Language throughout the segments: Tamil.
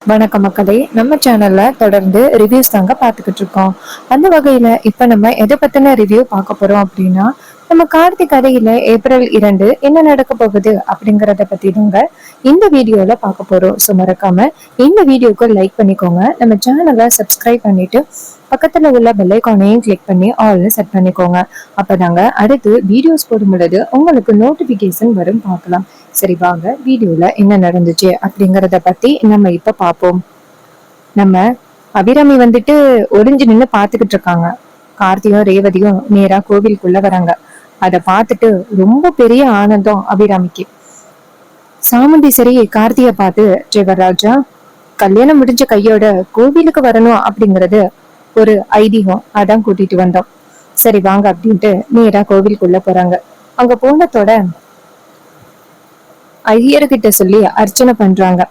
வணக்க மக்களே, நம்ம சேனல்ல தொடர்ந்து ரிவ்யூஸ் தாங்க பார்த்துக்கிட்டு இருக்கோம். அந்த வகையில இப்ப நம்ம எதை பத்தின ரிவ்யூ பார்க்க போறோம் அப்படின்னா, நம்ம கார்த்திக் கதையில ஏப்ரல் 2 என்ன நடக்க போகுது அப்படிங்கறத பத்தி தாங்க இந்த வீடியோல பார்க்க போறோம். ஸோ மறக்காம இந்த வீடியோக்கு லைக் பண்ணிக்கோங்க, நம்ம சேனலை சப்ஸ்கிரைப் பண்ணிட்டு பக்கத்துல உள்ள பெல் ஐகானையும் கிளிக் பண்ணி ஆல்னு செட் பண்ணிக்கோங்க. அப்பதாங்க அடுத்து வீடியோஸ் போடும் பொழுது உங்களுக்கு நோட்டிபிகேஷன் வரும், பார்க்கலாம். சரி, வாங்க வீடியோல என்ன நடந்துச்சு அப்படிங்கறத பத்தி நம்ம இப்ப பாப்போம். நம்ம அபிராமி வந்துட்டு ஒளிஞ்சு நின்னு பாத்துக்கிட்டு இருக்காங்க. கார்த்தியும் ரேவதியும் நேரா கோவிலுக்குள்ள வராங்க. அத பார்த்துட்டு ரொம்ப பெரிய ஆனந்தம் அபிராமிக்கு. சாமுண்டி சரி கார்த்திய பார்த்து, ஜெகராஜா, கல்யாணம் முடிஞ்ச கையோட கோவிலுக்கு வரணும் அப்படிங்கறது ஒரு ஐதீகம், அதான் கூட்டிட்டு வந்தோம். சரி வாங்க அப்படின்ட்டு நேரா கோவிலுக்குள்ள போறாங்க. அங்க போனதோட ஐயர்கிட்ட சொல்லி அர்ச்சனை பண்றாங்க.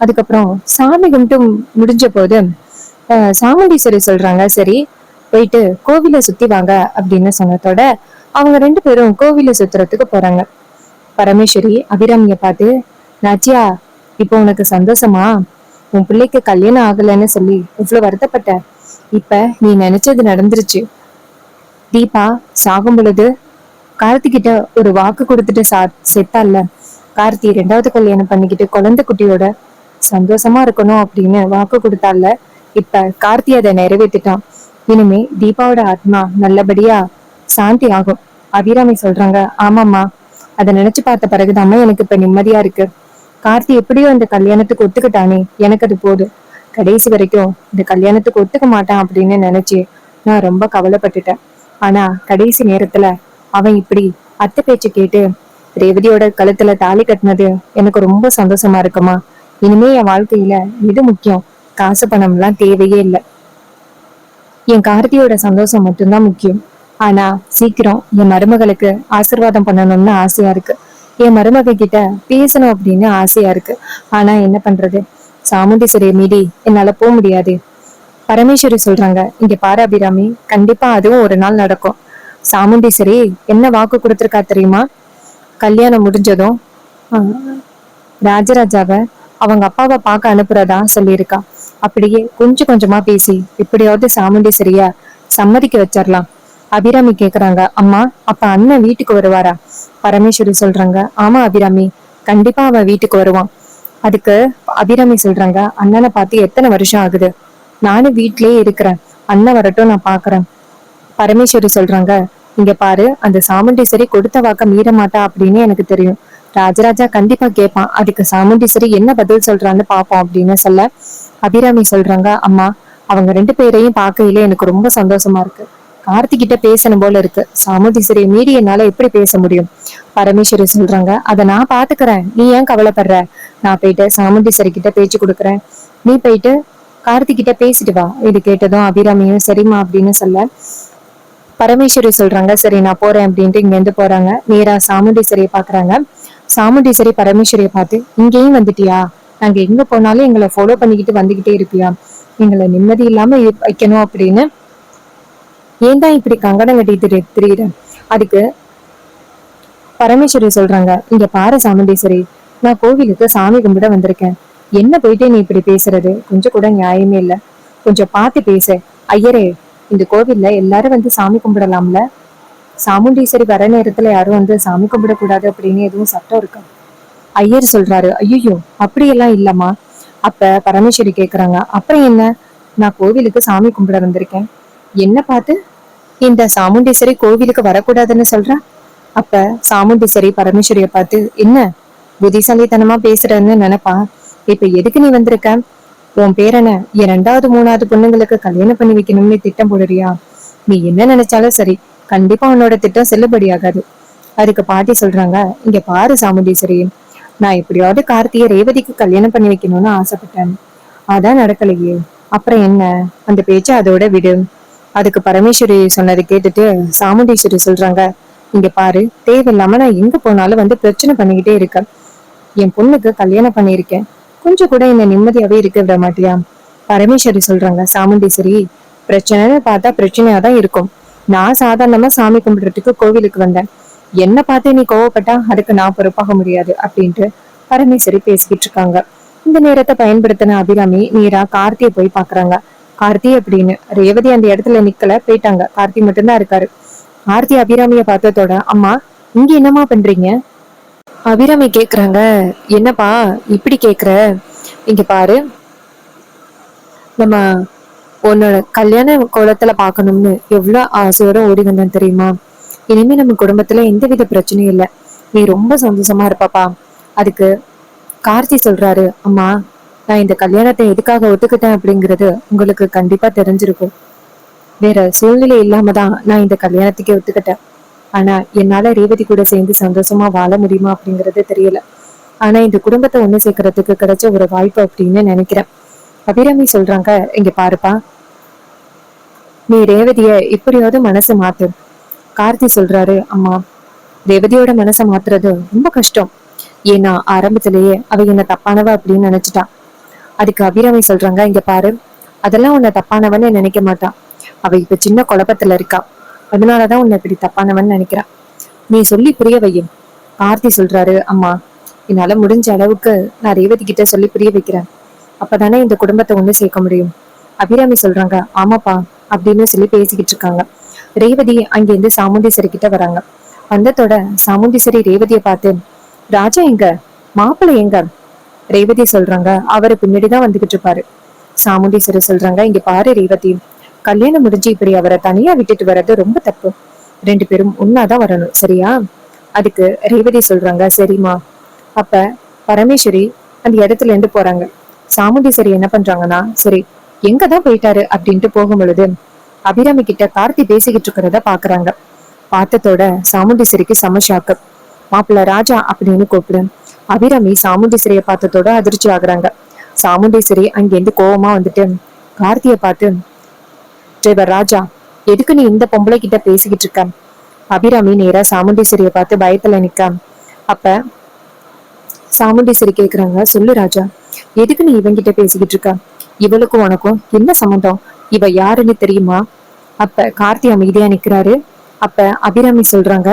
அதுக்கப்புறம் சாமி கும்பிட்டு முடிஞ்ச போது சாமுண்டீஸ்வரி சொல்றாங்க, சரி போயிட்டு கோவிலை சுத்தி வாங்க அப்படின்னு சொன்னதோட அவங்க 2 பேரும் கோவிலை சுத்துறதுக்கு போறாங்க. பரமேஸ்வரி அபிராமிய பார்த்து, நாச்சியா, இப்போ உனக்கு சந்தோஷமா? உன் பிள்ளைக்கு கல்யாணம் ஆகலைன்னு சொல்லி இவ்வளவு வருத்தப்பட்ட, இப்ப நீ நினைச்சது நடந்துருச்சு. தீபா சாகும் பொழுது கார்த்திகிட்ட ஒரு வாக்கு கொடுத்துட்டு செத்தால. கார்த்தி 2வது கல்யாணம் பண்ணிக்கிட்டு குழந்தை குட்டியோட சந்தோஷமா இருக்கணும் அப்படின்னு வாக்கு கொடுத்தால. இப்ப கார்த்தி அதை நிறைவேற்றிட்டான். இனிமே தீபாவோட ஆத்மா நல்லபடியா சாந்தி ஆகும். அபிராமி சொல்றாங்க, ஆமாம்மா, அதை நினைச்சு பார்த்த பிறகுதாம்மா எனக்கு இப்ப நிம்மதியா இருக்கு. கார்த்தி எப்படியோ இந்த கல்யாணத்துக்கு ஒத்துக்கிட்டானே, எனக்கு அது போதும். கடைசி வரைக்கும் இந்த கல்யாணத்துக்கு ஒத்துக்க மாட்டான் அப்படின்னு நினைச்சு நான் ரொம்ப கவலைப்பட்டுட்டேன். ஆனா கடைசி நேரத்துல அவன் இப்படி அத்தை பேச்சு கேட்டு ரேவதியோட கழுத்துல தாலி கட்டினது எனக்கு ரொம்ப சந்தோஷமா இருக்குமா. இனிமே என் வாழ்க்கையில எது முக்கியம்? காசு பணம் எல்லாம் தேவையே இல்லை. என் கார்த்தியோட சந்தோஷம் மட்டும்தான் முக்கியம். ஆனா சீக்கிரம் என் மருமகளுக்கு ஆசிர்வாதம் பண்ணணும்னு ஆசையா இருக்கு. என் மருமக கிட்ட பேசணும் அப்படின்னு ஆசையா இருக்கு. ஆனா என்ன பண்றது, சாமுண்டீஸ்வரியை மீறி என்னால போக முடியாது. பரமேஸ்வரி சொல்றாங்க, இங்க பாரு அபிராமி, கண்டிப்பா அதுவும் ஒரு நாள் நடக்கும். சாமுண்டீஸ்வரி என்ன வாக்கு கொடுத்திருக்கா தெரியுமா? கல்யாணம் முடிஞ்சதும் ராஜராஜாவை அவங்க அப்பாவை பார்க்க அனுப்புறதா சொல்லியிருக்கா. அப்படியே கொஞ்சம் கொஞ்சமா பேசி எப்படியாவது சாமுண்டீஸ்வரிய சம்மதிக்க வச்சிடலாம். அபிராமி கேக்குறாங்க, அம்மா, அப்ப அண்ணன் வீட்டுக்கு வருவாரா? பரமேஸ்வரி சொல்றாங்க, ஆமா அபிராமி, கண்டிப்பா அவன் வீட்டுக்கு வருவான். அதுக்கு அபிராமி சொல்றாங்க, அண்ணனை பார்த்து எத்தனை வருஷம் ஆகுது? நானும் வீட்லயே இருக்கிறேன், அண்ணன் வரட்டும், நான் பாக்குறேன். பரமேஸ்வரி சொல்றாங்க, இங்க பாரு, அந்த சாமுண்டீஸ்வரி கொடுத்த வாக்க மீற மாட்டா அப்படின்னு எனக்கு தெரியும். ராஜராஜா கண்டிப்பா கேட்பான், அதுக்கு சாமுண்டீஸ்வரி என்ன பதில் சொல்றான்னு பாப்போம் அப்படின்னு சொல்ல, அபிராமி சொல்றாங்க, அம்மா, அவங்க 2 பேரையும் பார்க்கையில எனக்கு ரொம்ப சந்தோஷமா இருக்கு. கார்த்திகிட்ட பேசணும் போல இருக்கு. சாமுண்டீஸ்வரியை மீறி என்னால எப்படி பேச முடியும்? பரமேஸ்வரி சொல்றாங்க, அதை நான் பாத்துக்கிறேன், நீ ஏன் கவலைப்படுற? நான் போயிட்டு சாமுண்டீஸ்வரி கிட்ட பேச்சு கொடுக்குறேன், நீ போயிட்டு கார்த்திகிட்ட பேசிட்டு வா. இது கேட்டதும் அபிராமியும் சரிம்மா அப்படின்னு சொல்ல, பரமேஸ்வரி சொல்றாங்க, சரி நான் போறேன் அப்படின்ட்டு இங்க இருந்து போறாங்க. நேரா சாமுண்டீஸ்வரியை பாக்குறாங்க. சாமுண்டீஸ்வரி பரமேஸ்வரியை பார்த்து, இங்கேயும் வந்துட்டியா? நாங்க எங்க போனாலும் எங்களை ஃபாலோ பண்ணிக்கிட்டு வந்துகிட்டே இருப்பியா? எங்களை நிம்மதி இல்லாம வைக்கணும் அப்படின்னு ஏன் தான் இப்படி கங்கடம் கட்டிட்டு திரியிற? அதுக்கு பரமேஸ்வரி சொல்றாங்க, இங்க பாரு சாமுண்டீஸ்வரி, நான் கோவிலுக்கு சாமி கும்பிட வந்திருக்கேன். என்ன போயிட்டே நீ இப்படி பேசுறது கொஞ்சம் கூட நியாயமே இல்ல. கொஞ்சம் பார்த்து பேசு. ஐயரே, இந்த கோவில்ல எல்லாரும் வந்து சாமி கும்பிடலாம்ல? சாமுண்டீஸ்வரி வர நேரத்துல யாரும் வந்து சாமி கும்பிடக்கூடாது அப்படின்னு எதுவும் சட்டம் இருக்கா? ஐயர் சொல்றாரு, ஐயோ, அப்படியெல்லாம் இல்லம்மா. அப்ப பரமேஸ்வரி கேக்குறாங்க, அப்புறம் என்ன? நான் கோவிலுக்கு சாமி கும்பிட வந்திருக்கேன், என்ன பார்த்து இந்த சாமுண்டீஸ்வரி கோவிலுக்கு வரக்கூடாதுன்னு சொல்ற? அப்ப சாமுண்டீஸ்வரி பரமேஸ்வரிய பார்த்து, என்ன புத்திசாலித்தனமா பேசுறன்னு நினைப்பா? இப்ப எதுக்கு நீ வந்திருக்க? உன் பேரனை என் 2வது 3வது பொண்ணுங்களுக்கு கல்யாணம் பண்ணி வைக்கணும்னு திட்டம் போடுறியா? நீ என்ன நினைச்சாலும் சரி, கண்டிப்பா உன்னோட திட்டம் செல்லுபடியாகாது. அதுக்கு பாட்டி சொல்றாங்க, இங்க பாரு சாமுண்டீஸ்வரி, நான் எப்படியாவது கார்த்தியை ரேவதிக்கு கல்யாணம் பண்ணி வைக்கணும்னு ஆசைப்பட்டேன். அதான் நடக்கலையே, அப்புறம் என்ன? அந்த பேச்ச அதோட விடு. அதுக்கு பரமேஸ்வரி சொன்னதை கேட்டுட்டு சாமுண்டீஸ்வரி சொல்றாங்க, இங்க பாரு, தேவையில்லாம நான் எங்க போனாலும் வந்து பிரச்சனை பண்ணிக்கிட்டே இருக்கேன். என் பொண்ணுக்கு கல்யாணம் பண்ணியிருக்கேன், கொஞ்சம் கூட என்ன நிம்மதியாவே இருக்க விட மாட்டியா? பரமேஸ்வரி சொல்றாங்க, சாமுண்டீஸ்வரி, பிரச்சனைன்னு பார்த்தா பிரச்சனையாதான் இருக்கும். நான் சாதாரணமா சாமி கும்பிடுறதுக்கு கோவிலுக்கு வந்தேன். என்ன பார்த்து நீ கோவப்பட்டா அதுக்கு நான் பொறுப்பாக முடியாது அப்படின்ட்டு பரமேஸ்வரி பேசிக்கிட்டு இருக்காங்க. இந்த நேரத்தை பயன்படுத்தின அபிராமி நேரா கார்த்தியை போய் பாக்குறாங்க. கார்த்தி அப்படின்னு ரேவதி அந்த இடத்துல நிக்கல, போயிட்டாங்க. கார்த்தி மட்டும்தான் இருக்காரு. கார்த்தி அபிராமிய பார்த்ததோட, அம்மா இங்க என்னம்மா பண்றீங்க? அபிராமி கேக்குறாங்க. என்னப்பா இப்படி கேக்குற? இங்க பாரு, நம்ம உன்னோட கல்யாண கோலத்துல பாக்கணும்னு எவ்வளவு ஆசையோட ஓடி வந்தேன் தெரியுமா? இனிமே நம்ம குடும்பத்துல எந்தவித பிரச்சனையும் இல்லை, நீ ரொம்ப சந்தோஷமா இருப்பாப்பா. அதுக்கு கார்த்தி சொல்றாரு, அம்மா நான் இந்த கல்யாணத்தை எதுக்காக ஒத்துக்கிட்டேன் அப்படிங்கிறது உங்களுக்கு கண்டிப்பா தெரிஞ்சிருக்கும். வேற சூழ்நிலை இல்லாம தான் நான் இந்த கல்யாணத்துக்கே ஒத்துக்கிட்டேன். ஆனா என்னால ரேவதி கூட சேர்ந்து சந்தோஷமா வாழ முடியுமா அப்படிங்கறது தெரியல. ஆனா இந்த குடும்பத்தை ஒண்ணு சேர்க்கறதுக்கு கிடைச்ச ஒரு வாய்ப்பு அப்படின்னு நினைக்கிறேன். அபிராமி சொல்றாங்க, இங்க பாருப்பா, நீ ரேவதிய இப்படியாவது மனசு மாத்து. கார்த்தி சொல்றாரு, அம்மா ரேவதியோட மனசை மாத்துறது ரொம்ப கஷ்டம். ஏன்னா ஆரம்பத்திலேயே அவ என்ன தப்பானவ அப்படின்னு நினைச்சிட்டா. அதுக்கு அபிராமி சொல்றாங்க, இங்க பாரு, அதெல்லாம் உன்னை தப்பானவன்னு நினைக்க மாட்டான். அவ இப்ப சின்ன குழப்பத்துல இருக்கா, அதனாலதான் உன்னை இப்படி தப்பானவன்னு நினைக்கிறான். நீ சொல்லி புரிய வையும். கார்த்தி சொல்றாரு, அம்மா என்னால முடிஞ்ச அளவுக்கு நான் ரேவதி கிட்ட சொல்லி புரிய வைக்கிறேன். அப்பதானே இந்த குடும்பத்தை ஒண்ணு சேர்க்க முடியும். அபிராமி சொல்றாங்க, ஆமாப்பா அப்படின்னு சொல்லி பேசிக்கிட்டு இருக்காங்க. ரேவதி அங்கிருந்து சாமுண்டீஸ்வரி கிட்ட வராங்க. வந்ததோட சாமுண்டீஸ்வரி ரேவதியை பார்த்து, ராஜா எங்க, மாப்பிள்ளை எங்க? ரேவதி சொல்றாங்க, அவரு பின்னாடிதான் வந்துகிட்டு இருப்பாரு. சாமுண்டீஸ்வரி சொல்றாங்க, இங்க பாரு ரேவதி, கல்யாணம் முடிஞ்சு இப்படி அவரை தனியா விட்டுட்டு வர்றது ரொம்ப தப்பு. 2 பேரும் ஒன்னாதான் வரணும், சரியா? அதுக்கு ரேவதி சொல்றாங்க, சரிம்மா. அப்ப பரமேஸ்வரி அந்த இடத்துல இருந்து போறாங்க. சாமுண்டீஸ்வரி என்ன பண்றாங்கன்னா, சரி எங்கதான் போயிட்டாரு அப்படின்ட்டு போகும் பொழுது அபிராமி கிட்ட கார்த்தி பேசிக்கிட்டு இருக்கிறத பாக்குறாங்க. பார்த்ததோட சாமுண்டீஸ்வரிக்கு செம ஷாக்கு. மாப்பிள்ள ராஜா அப்படின்னு கூப்பிடு. அபிராமி சாமுண்டீஸ்வரிய பார்த்ததோட அதிர்ச்சி ஆகுறாங்க. சாமுண்டீஸ்வரி அங்கிருந்து கோவமா வந்துட்டு கார்த்திய பார்த்து, டிரைவர் ராஜா, எதுக்கு நீ இந்த பொம்பளை கிட்ட பேசிக்கிட்டு இருக்க? அபிராமி நேரா சாமுண்டீஸ்வரிய பார்த்து பயத்துல நிக்க. அப்ப சாமுண்டீஸ்வரி கேக்குறாங்க, சொல்லு ராஜா, எதுக்கு நீ இவங்கிட்ட பேசிக்கிட்டு இருக்க? இவளுக்கும் உனக்கும் என்ன சம்மந்தம்? இவ யாருன்னு தெரியுமா? அப்ப கார்த்தி அமைதியா நிக்கிறாரு. அப்ப அபிராமி சொல்றாங்க,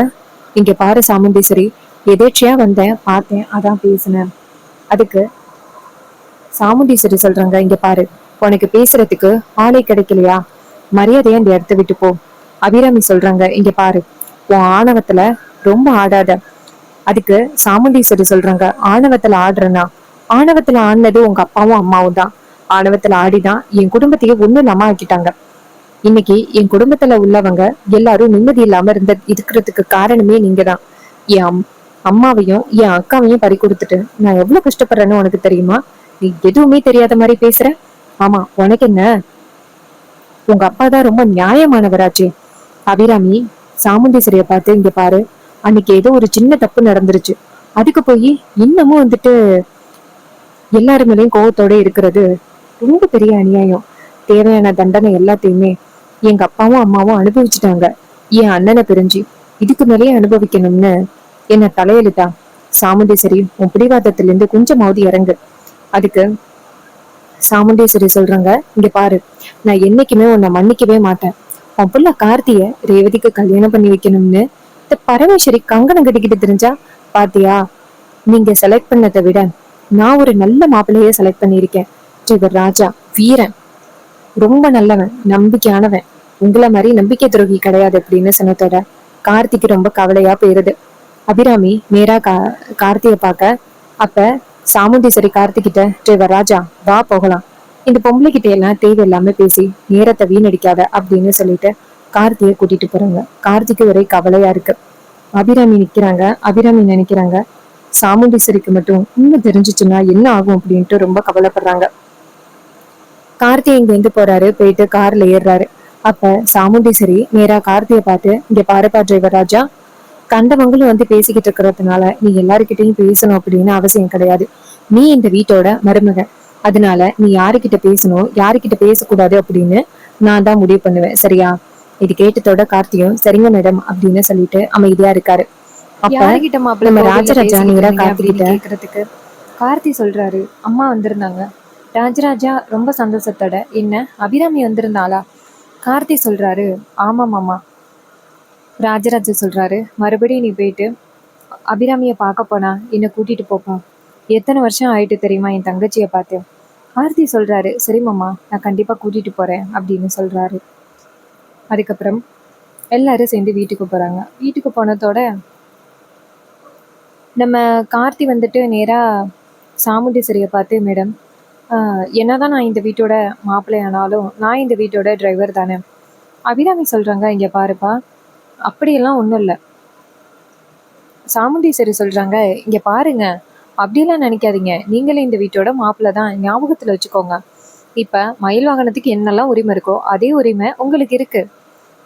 இங்க பாரு சாமுண்டீஸ்வரி, எதேச்சியா வந்தேன், பார்த்தேன், அதான் பேசினேன். அதுக்கு சாமுண்டீஸ்வரி சொல்றாங்க, இங்க பாரு, உனக்கு பேசுறதுக்கு ஆளே கிடைக்கலையா? மரியாதையா இந்த இடத்த விட்டு போ. அபிராமி சொல்றாங்க, இங்க பாரு, உன் ஆணவத்துல ரொம்ப ஆடாத. அதுக்கு சாமுண்டீஸ்வரி சொல்றாங்க, ஆணவத்துல ஆடுறனா? ஆணவத்துல ஆடினது உங்க அப்பாவும் அம்மாவும் தான். ஆணவத்துல ஆடிதான் என் குடும்பத்தையே ஒண்ணும் இல்லாம ஆக்கிட்டாங்க. இன்னைக்கு என் குடும்பத்துல உள்ளவங்க எல்லாரும் நிம்மதி இல்லாம இருக்கிறதுக்கு காரணமே நீங்கதான். என் அம்மாவையும் என் அக்காவையும் பறி கொடுத்துட்டு நான் எவ்வளவு கஷ்டப்படுறேன்னு உனக்கு தெரியுமா? நீ எதுவுமே தெரியாத மாதிரி பேசுற. ஆமா, உனக்கு என்ன? உங்க அப்பா தான் ரொம்ப நியாயமானவராச்சே. அபிராமி சாமுண்டீஸ்வரிய பார்த்து, இங்க பாரு, அன்னைக்கு ஏதோ ஒரு சின்ன தப்பு நடந்துருச்சு, அதுக்கு போய் இன்னமும் வந்துட்டு எல்லாரு மேலயும் கோவத்தோட இருக்கிறது ரொம்ப பெரிய அநியாயம். தேவையான தண்டனை எல்லாத்தையுமே எங்க அப்பாவும் அம்மாவும் அனுபவிச்சுட்டாங்க. என் அண்ணனை பிரிஞ்சு இதுக்கு மேலேயே அனுபவிக்கணும்னு என்ன தலையெழுத்தா? சாமுண்டீஸ்வரி, உன் பிடிவாதத்திலிருந்து கொஞ்சமாவது இறங்கு. அதுக்கு சாமுண்டீஸ்வரி சொல்றாங்க, இங்க பாரு, நான் என்னைக்குமே உன்னை மன்னிக்கவே மாட்டேன். உன் புள்ள கார்த்திய ரேவதிக்கு கல்யாணம் பண்ணி வைக்கணும்னு இந்த பரமேஸ்வரி கங்கணம் கட்டிக்கிட்டு தெரிஞ்சா பாத்தியா? நீங்க செலக்ட் பண்ணதை விட நான் ஒரு நல்ல மாப்பிள்ளைய செலக்ட் பண்ணியிருக்கேன். இவர் ராஜா வீரன், ரொம்ப நல்லவன், நம்பிக்கையானவன், உங்களை மாதிரி நம்பிக்கை துரோகி கிடையாது அப்படின்னு சொன்னதோட கார்த்திக்கு ரொம்ப கவலையா போயிருது. அபிராமி நேரா கார்த்திய பார்க்க. அப்ப சாமுண்டீஸ்வரி கார்த்திகிட்ட, டிரைவர் ராஜா வா போகலாம், இந்த பொம்பளை கிட்ட எல்லாம் தேவையில்லாம பேசி நேரத்தை வீணடிக்காத அப்படின்னு சொல்லிட்டு கார்த்திய கூட்டிட்டு போறாங்க. கார்த்திக்கு ஒரே கவலையா இருக்கு. அபிராமி நிக்கிறாங்க. அபிராமி நினைக்கிறாங்க, சாமுண்டீஸ்வரிக்கு மட்டும் இன்னும் தெரிஞ்சிச்சுன்னா என்ன ஆகும் அப்படின்ட்டு ரொம்ப கவலைப்படுறாங்க. கார்த்தி இங்க இருந்து போறாரு, போயிட்டு கார்ல ஏறுறாரு. அப்ப சாமுண்டீஸ்வரி நேரா கார்த்திய பார்த்து, இங்க பாருப்பா டிரைவர் ராஜா, கண்டவங்களும் வந்து பேசிக்கிட்டு இருக்கிறதுனால நீ எல்லாருக்கிட்டையும் பேசணும் அப்படின்னு அவசியம் கிடையாது. நீ இந்த வீட்டோட மருமகன், அதனால நீ யாருக்கிட்ட பேசணும் யாருக்கிட்ட பேசக்கூடாது அப்படின்னு நான் தான் முடிவு பண்ணுவேன், சரியா? இது கேட்டதோட கார்த்தியும் சரிங்க மேடம் அப்படின்னு சொல்லிட்டு அமைதியா இருக்காரு. அப்ப நம்ம ராஜராஜா நேரா கார்த்திகிட்ட கேக்குறதுக்கு கார்த்தி சொல்றாரு, அம்மா வந்திருந்தாங்க. ராஜராஜா ரொம்ப சந்தோஷத்தோட, என்ன அபிராமி வந்திருந்தாளா? கார்த்தி சொல்றாரு, ஆமாம் மாமா. ராஜராஜா சொல்றாரு, மறுபடியும் நீ போயிட்டு அபிராமிய பார்க்க போனா என்ன கூட்டிட்டு போப்பா. எத்தனை வருஷம் ஆயிட்டு தெரியுமா என் தங்கச்சியை பார்த்து. ஆர்த்தி சொல்றாரு, சரி மாமா, நான் கண்டிப்பா கூட்டிட்டு போறேன் அப்படின்னு சொல்றாரு. அதுக்கப்புறம் எல்லாரும் சேர்ந்து வீட்டுக்கு போறாங்க. வீட்டுக்கு போனதோட நம்ம கார்த்தி வந்துட்டு நேரா சாமுண்டீஸ்வரியை பார்த்து, மேடம், என்னதான் நான் இந்த வீட்டோட மாப்பிள்ளை ஆனாலும் நான் இந்த வீட்டோட டிரைவர் தானே. அபிராமி சொல்றாங்க, இங்க பாருப்பா, அப்படியெல்லாம் ஒன்றும் இல்லை. சாமுண்டீஸ்வரி சொல்றாங்க, இங்க பாருங்க, அப்படியெல்லாம் நினைக்காதீங்க, நீங்களே இந்த வீட்டோட மாப்பிள்ளை தான், ஞாபகத்துல வச்சுக்கோங்க. இப்ப மயில் வாகனத்துக்கு என்னெல்லாம் உரிமை இருக்கோ அதே உரிமை உங்களுக்கு இருக்கு.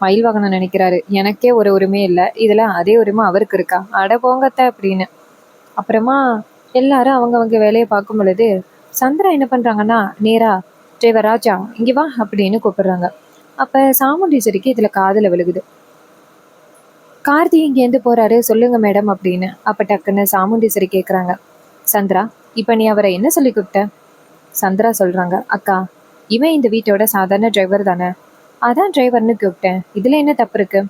மயில் வாகனம் நினைக்கிறாரு, எனக்கே ஒரு உரிமை இல்லை, இதுல அதே உரிமை அவருக்கு இருக்கா, அட போங்கத்த அப்படின்னு. அப்புறமா எல்லாரும் அவங்கவங்க வேலையை பார்க்கும் பொழுது சந்திரா என்ன பண்றாங்கன்னா, நேரா டிரைவர் ராஜா இங்க வா அப்படின்னு கூப்பிடுறாங்க. அப்ப சாமுண்டீஸ்வரிக்கு இதுல காதுல விழுகுது. கார்த்தி இங்கேருந்து போறாரு, சொல்லுங்க மேடம் அப்படின்னு. அப்ப டக்குன்னு சாமுண்டீஸ்வரி கேட்குறாங்க, சந்திரா, இப்ப நீ அவரை என்ன சொல்லி கூப்பிட்ட? சந்திரா சொல்றாங்க, அக்கா, இவன் இந்த வீட்டோட சாதாரண டிரைவர் தானே, அதான் டிரைவர்னு கூப்பிட்டேன், இதுல என்ன தப்பு இருக்கு?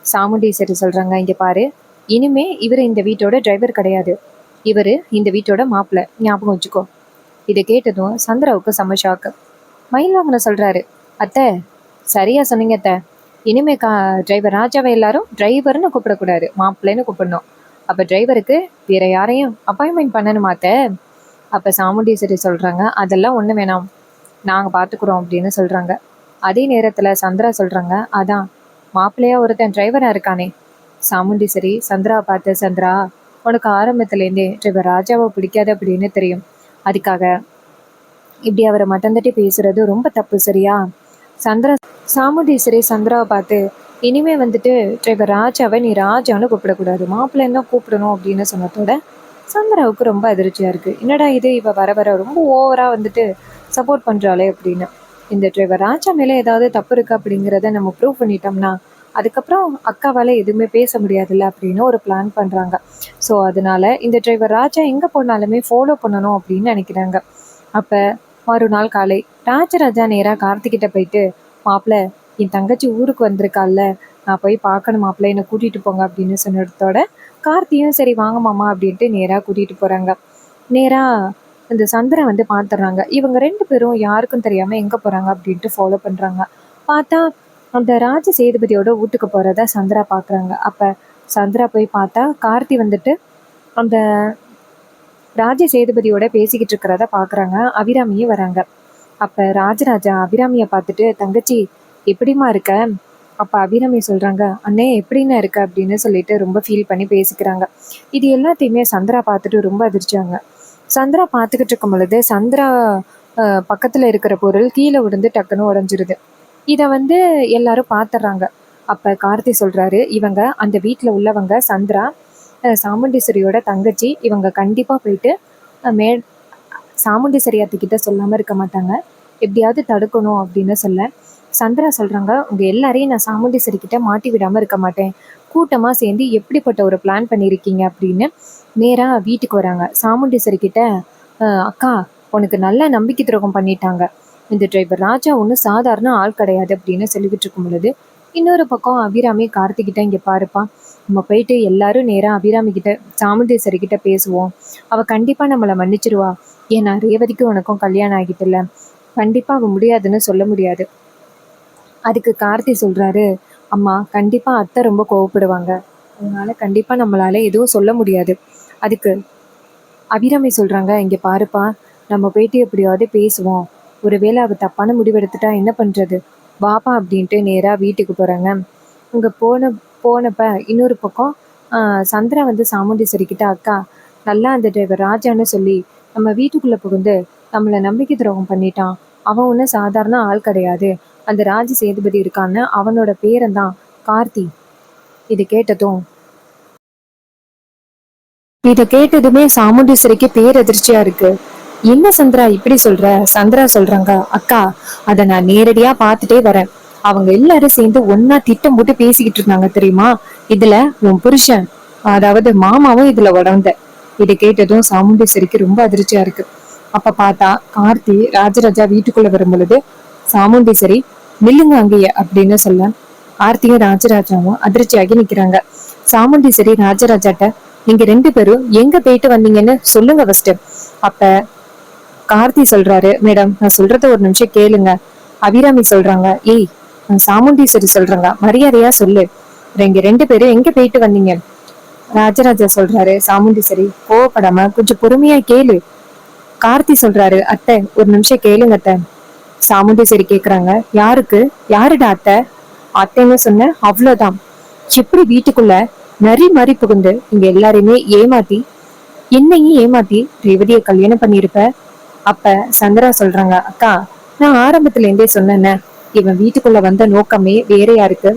சாமுண்டீஸ்வரி சொல்றாங்க, இங்க பாரு, இனிமே இவர் இந்த வீட்டோட டிரைவர் கிடையாது, இவரு இந்த வீட்டோட மாப்பிள்ளை, ஞாபகம் வச்சுக்கோ. இதை கேட்டதும் சந்திராவுக்கு செம ஷாக்கு. மயில்வாகனம் சொல்றாரு, அத்தை சரியா சொன்னீங்க அத்தை, இனிமே டிரைவர் ராஜாவை எல்லாரும் டிரைவர்னு கூப்பிடக்கூடாது, மாப்பிள்ளைன்னு கூப்பிடணும். அப்ப டிரைவருக்கு வேற யாரையும் அப்பாயின்மெண்ட் பண்ணணுமா அத்தை? அப்ப சாமுண்டீஸ்வரி சொல்றாங்க, அதெல்லாம் ஒண்ணு வேணாம், நாங்க பாத்துக்கிறோம் அப்படின்னு சொல்றாங்க. அதே நேரத்துல சந்திரா சொல்றாங்க, அதான் மாப்பிள்ளையா ஒருத்தன் டிரைவரா இருக்கானே. சாமுண்டீஸ்வரி சந்திராவை பார்த்து, சந்திரா, உனக்கு ஆரம்பத்துலேருந்தே டிரைவர் ராஜாவை பிடிக்காது அப்படின்னு தெரியும், அதுக்காக இப்படி அவரை மட்டம் தட்டி பேசுறது ரொம்ப தப்பு, சரியா? சந்திரா சாமுண்டீஸ்வரி சந்திராவை பார்த்து, இனிமே வந்துட்டு டிரைவர் ராஜாவை நீ ராஜான்னு கூப்பிடக்கூடாது, மாப்பிள்ளைன்னு தான் கூப்பிடணும் அப்படின்னு சொன்னதோட சந்திராவுக்கு ரொம்ப அதிர்ச்சியா இருக்கு. என்னடா இது, இவ வர வர ரொம்ப ஓவரா வந்துட்டு சப்போர்ட் பண்றாளே அப்படின்னு. இந்த டிரைவர் ராஜா மேலே ஏதாவது தப்பு இருக்கு அப்படிங்கிறத நம்ம ப்ரூவ் பண்ணிட்டோம்னா அதுக்கப்புறம் அக்காவால் எதுவுமே பேச முடியாதுல்ல அப்படின்னு ஒரு பிளான் பண்ணுறாங்க. ஸோ அதனால இந்த டிரைவர் ராஜா எங்கே போனாலுமே ஃபாலோ பண்ணணும் அப்படின்னு நினைக்கிறாங்க. அப்போ மறுநாள் காலை ராஜராஜா நேராக கார்த்திகிட்ட போயிட்டு, மாப்பிள்ள, என் தங்கச்சி ஊருக்கு வந்திருக்கால, நான் போய் பார்க்கணும் மாப்பிள்ள, என்னை கூட்டிகிட்டு போங்க அப்படின்னு சொன்னதோட கார்த்தியும் சரி வாங்க மாமா அப்படின்ட்டு நேராக கூட்டிகிட்டு போகிறாங்க. நேராக இந்த சந்திரன் வந்து பார்த்துடுறாங்க. இவங்க ரெண்டு பேரும் யாருக்கும் தெரியாமல் எங்கே போகிறாங்க அப்படின்ட்டு ஃபாலோ பண்ணுறாங்க. பார்த்தா அந்த ராஜ சேதுபதியோட வீட்டுக்கு போகிறத சந்திரா பார்க்குறாங்க. அப்போ சந்திரா போய் பார்த்தா கார்த்தி வந்துட்டு அந்த ராஜ சேதுபதியோட பேசிக்கிட்டு இருக்கிறத பார்க்குறாங்க. அபிராமியும் வராங்க. அப்போ ராஜராஜா அபிராமியை பார்த்துட்டு, தங்கச்சி எப்படிமா இருக்க? அப்போ அபிராமி சொல்கிறாங்க, அண்ணே எப்படின்னா இருக்க அப்படின்னு சொல்லிட்டு ரொம்ப ஃபீல் பண்ணி பேசிக்கிறாங்க. இது எல்லாத்தையுமே சந்திரா பார்த்துட்டு ரொம்ப அதிர்ச்சியாங்க. சந்திரா பார்த்துக்கிட்டு இருக்கும் பொழுது சந்திரா பக்கத்தில் இருக்கிற பொருள் கீழே விழுந்து டக்குன்னு உடஞ்சிருது. இதை வந்து எல்லாரும் பார்த்துட்றாங்க. அப்போ கார்த்தி சொல்கிறாரு, இவங்க அந்த வீட்டில் உள்ளவங்க சந்திரா சாமுண்டீஸ்வரியோட தங்கச்சி, இவங்க கண்டிப்பாக போயிட்டு மே சாமுண்டீஸ்வரி அத்தைக்கிட்ட சொல்லாமல் இருக்க மாட்டாங்க, எப்படியாவது தடுக்கணும் அப்படின்னு சொல்ல சந்திரா சொல்கிறாங்க, உங்கள் எல்லாரையும் நான் சாமுண்டீஸ்வரி கிட்ட மாட்டி விடாமல் இருக்க மாட்டேன், கூட்டமாக சேர்ந்து எப்படிப்பட்ட ஒரு பிளான் பண்ணியிருக்கீங்க அப்படின்னு நேராக வீட்டுக்கு வராங்க. சாமுண்டீஸ்வரி கிட்ட, அக்கா, உனக்கு நல்ல நம்பிக்கை துரோகம் பண்ணிட்டாங்க, இந்த டிரைவர் ராஜா ஒன்றும் சாதாரண ஆள் கிடையாது அப்படின்னு சொல்லிக்கிட்டு இருக்கும் பொழுது இன்னொரு பக்கம் அபிராமி கார்த்திகிட்ட, இங்கே பாருப்பா, நம்ம போயிட்டு எல்லாரும் நேராக அபிராமி கிட்ட சாமுண்டீஸ்வரி கிட்ட பேசுவோம், அவள் கண்டிப்பாக நம்மளை மன்னிச்சிருவா, ஏன்னா ரேவதிக்கும் உனக்கும் கல்யாணம் ஆகிட்டுல, கண்டிப்பாக அவள் முடியாதுன்னு சொல்ல முடியாது. அதுக்கு கார்த்தி சொல்கிறாரு, அம்மா கண்டிப்பாக அத்தை ரொம்ப கோவப்படுவாங்க, அதனால கண்டிப்பாக நம்மளால எதுவும் சொல்ல முடியாது. அதுக்கு அபிராமி சொல்கிறாங்க, இங்கே பாருப்பா, நம்ம போயிட்டு எப்படியாவது பேசுவோம், ஒருவேளை அவள் தப்பான முடிவெடுத்துட்டா என்ன பண்ணுறது, வாப்பா அப்படின்ட்டு நேராக வீட்டுக்கு போகிறாங்க. அங்கே போனப்ப இன்னொரு பக்கம் சந்திரா வந்து சாமுண்டீஸ்வரி கிட்ட, அக்கா, நல்லா அந்த டிரைவர் ராஜான்னு சொல்லி நம்ம வீட்டுக்குள்ளே புகுந்து நம்மளை நம்பிக்கை துரோகம் பண்ணிட்டான், அவன் ஒன்றும் சாதாரண ஆள் கிடையாது, அந்த ராஜ சேதுபதி இருக்கான்னு அவனோட பேரன்தான் கார்த்தி. இது கேட்டதுமே சாமுண்டீஸ்வரிக்கு பேரதிர்ச்சியா இருக்கு. என்ன சந்திரா இப்படி சொல்ற? சந்திரா சொல்றாங்க, அக்கா, அதை நான் நேரடியா பார்த்துட்டே வரேன், அவங்க எல்லாரும் சேர்ந்து ஒன்னா திட்டம் போட்டு பேசிக்கிட்டு இருந்தாங்க தெரியுமா, இதுல உன் புருஷன், அதாவது மாமாவும் இதுல உடந்த. இதை கேட்டதும் சாமுண்டீஸ்வரிக்கு ரொம்ப அதிர்ச்சியா இருக்கு. அப்ப பார்த்தா கார்த்தி ராஜராஜா வீட்டுக்குள்ள வரும் பொழுது சாமுண்டீஸ்வரி நில்லுங்க அங்கேயே அப்படின்னு சொல்ல கார்த்தியும் ராஜராஜாவும் அதிர்ச்சியாகி நிக்கிறாங்க. சாமுண்டீஸ்வரி ராஜராஜாட்ட, நீங்க 2 பேரும் எங்க போயிட்டு வந்தீங்கன்னு சொல்லுங்க ஃபர்ஸ்ட். அப்ப கார்த்தி சொல்றாரு, மேடம் நான் சொல்றத ஒரு நிமிஷம் கேளுங்க. அபிராமி சொல்றாங்க, ஏய் சாமுண்டீஸ்வரி சொல்றாங்க, மரியாதையா சொல்லு, நீங்க 2 பேரும் எங்க போயிட்டு வந்தீங்க? ராஜராஜா சொல்றாரு, சாமுண்டீஸ்வரி கோவப்படாம கொஞ்சம் பொறுமையா கேளு. கார்த்தி சொல்றாரு, அத்தை ஒரு நிமிஷம் கேளுங்க அத்தை. சாமுண்டீஸ்வரி கேக்குறாங்க, யாருக்கு? யாருடா அத்தை? அத்தைன்னு சொன்ன அவ்வளவுதான். எப்படி வீட்டுக்குள்ள நரி மாதிரி புகுந்து இங்க எல்லாரையுமே ஏமாத்தி என்னையும் ஏமாத்தி ரேவதியை கல்யாணம் பண்ணிருப்ப? அப்ப சந்திரா சொல்றாங்க, அக்கா நான் ஆரம்பத்துல இருந்தே சொன்னேன்ன, இவன் வீட்டுக்குள்ள வந்த நோக்கமே வேற யாருக்கு,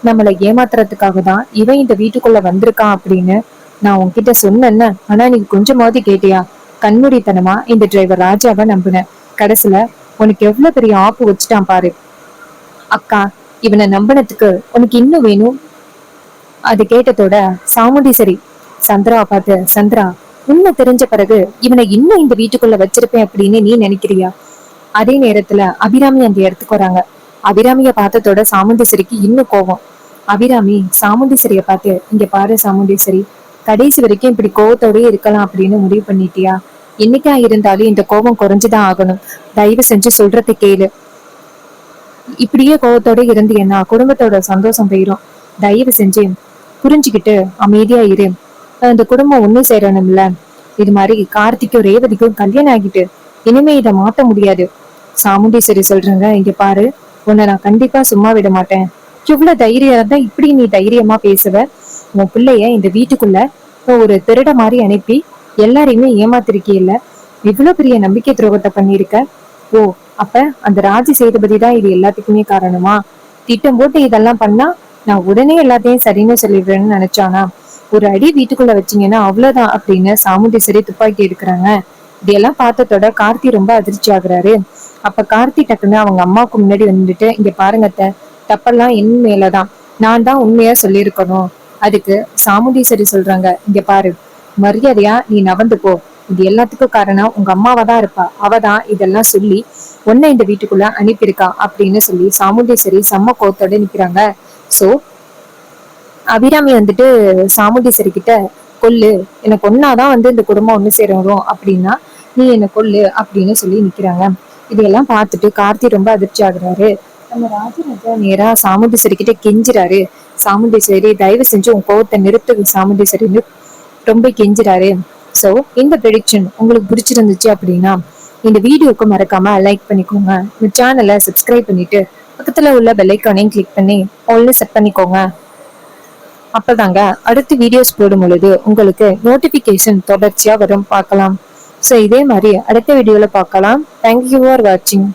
நம்மளை ஏமாத்துறதுக்காக தான் இவன் இந்த வீட்டுக்குள்ள வந்திருக்கான் அப்படின்னு நான் உன்கிட்ட சொன்னேன்ன. ஆனா நீ கொஞ்சமாவது கேட்டியா? கண்மூடித்தனமா இந்த டிரைவர் ராஜாவை நம்புன. கடைசியில உனக்கு எவ்வளவு பெரிய ஆப்பு வச்சுட்டான் பாரு. அக்கா இவனை நம்பினதுக்கு உனக்கு இன்னும் வேணும். அது கேட்டதோட சாமுண்டீஸ்வரி சந்திராவை பார்த்து, சந்திரா உண்மை தெரிஞ்ச பிறகு இவனை இன்னும் இந்த வீட்டுக்குள்ள வச்சிருப்பேன் அப்படின்னு நீ நினைக்கிறியா? அதே நேரத்துல அபிராமி அந்த இடத்துக்கு வராங்க. அபிராமிய பார்த்ததோட சாமுண்டீஸ்வரிக்கு இன்னும் கோபம். அபிராமி சாமுண்டீஸ்வரிய பார்த்து, இங்க பாரு சாமுண்டீஸ்வரி, கடைசி வரைக்கும் இப்படி கோவத்தோடய இருக்கலாம் அப்படின்னு முடிவு பண்ணிட்டியா? என்னைக்கா இருந்தாலும் இந்த கோபம் குறைஞ்சுதான் ஆகணும். தயவு செஞ்சு சொல்றதை கேளு. இப்படியே கோவத்தோட இருந்தீங்கன்னா குடும்பத்தோட சந்தோஷம் போயிடும். தயவு செஞ்சு புரிஞ்சுக்கிட்டு அமைதியா இரு. இந்த குடும்பம் ஒண்ணு சேரணும்ல. இது மாதிரி கார்த்திக்கும் ரேவதிக்கும் கல்யாணம் ஆகிட்டு இனிமே இதை மாத்த முடியாது. சாமுண்டீஸ்வரி சொல்றாங்க, இங்க பாரு, உன்னை நான் கண்டிப்பா சும்மா விட மாட்டேன். இவ்வளவு தைரியம் தான் இப்படி நீ தைரியமா பேசுவ? உன் பிள்ளைய இந்த வீட்டுக்குள்ள ஒரு திருட மாதிரி அனுப்பி எல்லாரையுமே ஏமாத்திருக்கியல்ல, இவ்வளவு பெரிய நம்பிக்கை துரோகத்தை பண்ணிருக்க. ஓ அப்ப அந்த ராஜ சேதுபதி தான் இது எல்லாத்துக்குமே காரணமா? திட்டம் போட்டு இதெல்லாம் பண்ணா நான் உடனே எல்லாத்தையும் சரின்னு சொல்லிடுறேன்னு நினைச்சானா? ஒரு அடி வீட்டுக்குள்ள வச்சீங்கன்னா அவ்வளவுதான் அப்படின்னு சாமுண்டீஸ்வரி துப்பாக்கி எடுக்கிறாங்க. இதெல்லாம் பார்த்ததோட கார்த்தி ரொம்ப அதிர்ச்சி ஆகுறாரு. அப்ப கார்த்தி டக்குன்னு அவங்க அம்மாவுக்கு முன்னாடி வந்துட்டு, இங்க பாருங்க அத்தை, தப்பெல்லாம் என் மேலதான், நான் தான் உண்மையா சொல்லியிருக்கணும். அதுக்கு சாமுண்டீஸ்வரி சொல்றாங்க, இங்க பாரு, மரியாதையா நீ நவந்து போ. இது எல்லாத்துக்கும் காரணம் உங்க அம்மாவா தான் இருப்பா. அவதான் இதெல்லாம் சொல்லி உன்னை இந்த வீட்டுக்குள்ள அனுப்பியிருக்கா அப்படின்னு சொல்லி சாமுண்டீஸ்வரி செம்ம கோத்தோட நிக்கிறாங்க. சோ அபிராமி வந்துட்டு சாமுண்டீஸ்வரி கிட்ட, கொல்லு, எனக்கு ஒன்னாதான் இந்த குடும்பம் ஒண்ணு சேரும் அப்படின்னா நீ என்ன கொல்லு அப்படின்னு சொல்லி நிக்கிறாங்க. இதையெல்லாம் பார்த்துட்டு கார்த்தி ரொம்ப அதிர்ச்சி ஆகுறாரு. நம்ம ராஜராஜா நேரா சாமுண்டீஸ்வரி கிட்ட கெஞ்சுறாரு, சாமுண்டீஸ்வரி தயவு செஞ்சு உன் கோவத்தை நிறுத்து சாமுண்டீஸ்வரின்னு ரொம்ப கெஞ்சுறாரு. சோ இந்த ப்ரெடிக்ஷன் உங்களுக்கு பிடிச்சிருந்துச்சு அப்படின்னா இந்த வீடியோக்கு மறக்காம லைக் பண்ணிக்கோங்க. இந்த சேனலை சப்ஸ்கிரைப் பண்ணிட்டு பக்கத்துல உள்ள பெல் ஐகானையும் கிளிக் பண்ணி ஆல்னு செட் பண்ணிக்கோங்க. அப்பதாங்க அடுத்த வீடியோஸ் போடும் பொழுது உங்களுக்கு நோட்டிபிகேஷன் தொடர்ச்சியா வரும், பார்க்கலாம். சோ இதே மாதிரி அடுத்த வீடியோல பார்க்கலாம். தேங்க்யூ ஃபார் வாட்சிங்.